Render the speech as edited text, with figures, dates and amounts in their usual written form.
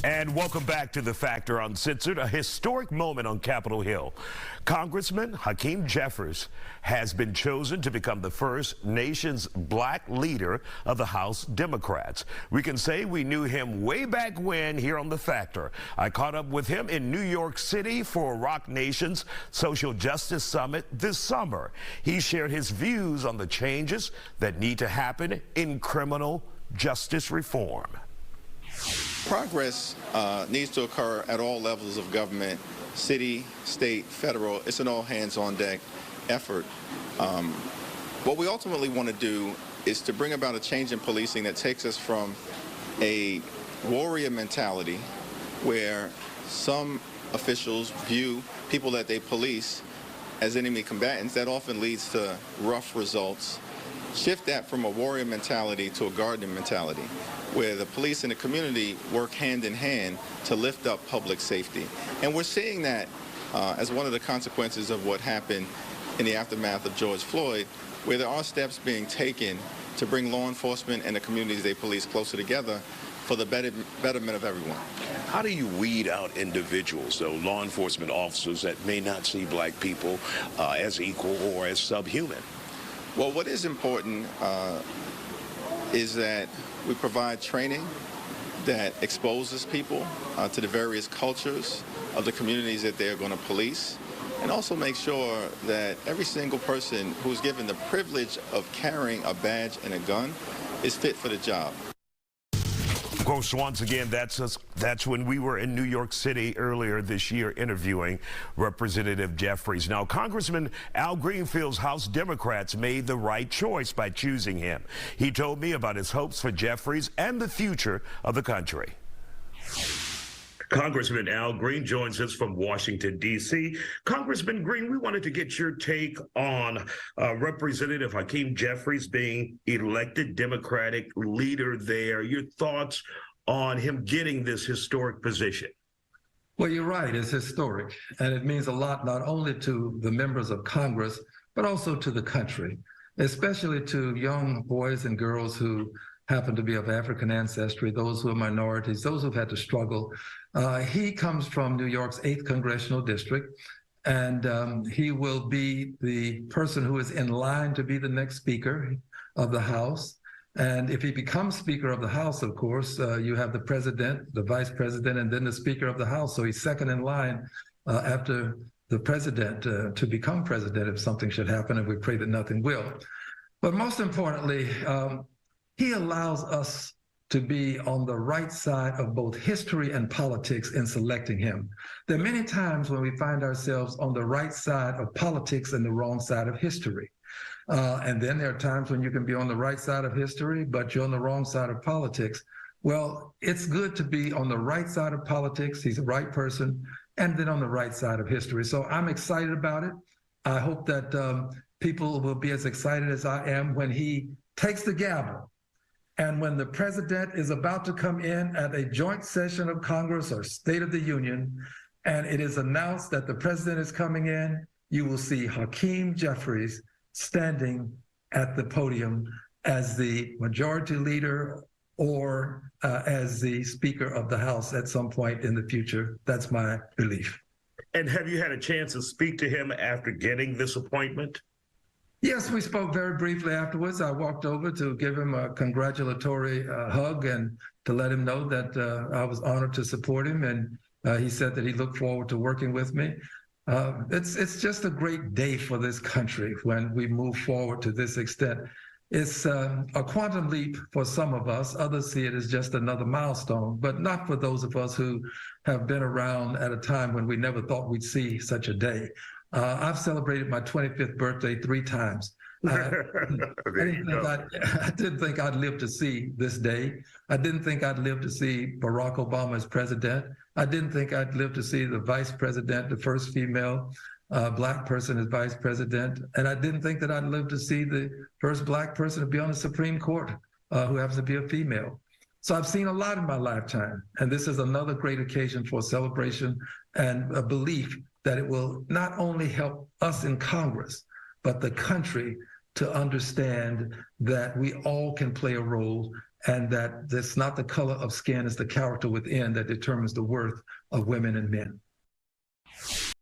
And welcome back to The Factor Uncensored, a historic moment on Capitol Hill. Congressman Hakeem Jeffries has been chosen to become the first nation's black leader of the House Democrats. We can say we knew him way back when here on The Factor. I caught up with him in New York City for Rock Nation's Social Justice Summit this summer. He shared his views on the changes that need to happen in criminal justice reform. Progress needs to occur at all levels of government, city, state, federal. It's an all-hands-on-deck effort. What we ultimately want to do is to bring about a change in policing that takes us from a warrior mentality where some officials view people that they police as enemy combatants. That often leads to rough results. Shift that from a warrior mentality to a guardian mentality, where the police and the community work hand in hand to lift up public safety. And we're seeing that as one of the consequences of what happened in the aftermath of George Floyd, where there are steps being taken to bring law enforcement and the communities they police closer together for the betterment of everyone. How do you weed out individuals, though, law enforcement officers that may not see black people as equal or as subhuman? Well, what is important is that we provide training that exposes people to the various cultures of the communities that they're going to police, and also make sure that every single person who's given the privilege of carrying a badge and a gun is fit for the job. Of course, once again, that's when we were in New York City earlier this year interviewing Representative Jeffries. Now, Congressman Al Green feels House Democrats made the right choice by choosing him. He told me about his hopes for Jeffries and the future of the country. Congressman Al Green joins us from Washington, D.C. Congressman Green, we wanted to get your take on Representative Hakeem Jeffries being elected Democratic leader there. Your thoughts on him getting this historic position? Well, you're right. It's historic, and it means a lot not only to the members of Congress, but also to the country, especially to young boys and girls who happen to be of African ancestry, those who are minorities, those who've had to struggle. He comes from New York's 8th Congressional District, and he will be the person who is in line to be the next Speaker of the House. And if he becomes Speaker of the House, of course, you have the President, the Vice President, and then the Speaker of the House. So he's second in line after the President to become President if something should happen, and we pray that nothing will. But most importantly, he allows us to be on the right side of both history and politics in selecting him. There are many times when we find ourselves on the right side of politics and the wrong side of history. And then there are times when you can be on the right side of history, but you're on the wrong side of politics. Well, it's good to be on the right side of politics. He's the right person, and then on the right side of history. So I'm excited about it. I hope that people will be as excited as I am when he takes the gavel. And when the president is about to come in at a joint session of Congress or State of the Union, and it is announced that the president is coming in, you will see Hakeem Jeffries standing at the podium as the majority leader or as the Speaker of the House at some point in the future. That's my belief. And have you had a chance to speak to him after getting this appointment? Yes, we spoke very briefly afterwards. I walked over to give him a congratulatory hug and to let him know that I was honored to support him. And he said that he looked forward to working with me. It's just a great day for this country when we move forward to this extent. It's a quantum leap for some of us. Others see it as just another milestone, but not for those of us who have been around at a time when we never thought we'd see such a day. I've celebrated my 25th birthday 3 times. I didn't think I'd live to see this day. I didn't think I'd live to see Barack Obama as president. I didn't think I'd live to see the vice president, the first female black person as vice president. And I didn't think that I'd live to see the first black person to be on the Supreme Court who happens to be a female. So I've seen a lot in my lifetime. And this is another great occasion for celebration and a belief that it will not only help us in Congress, but the country to understand that we all can play a role and that it's not the color of skin, it's the character within that determines the worth of women and men.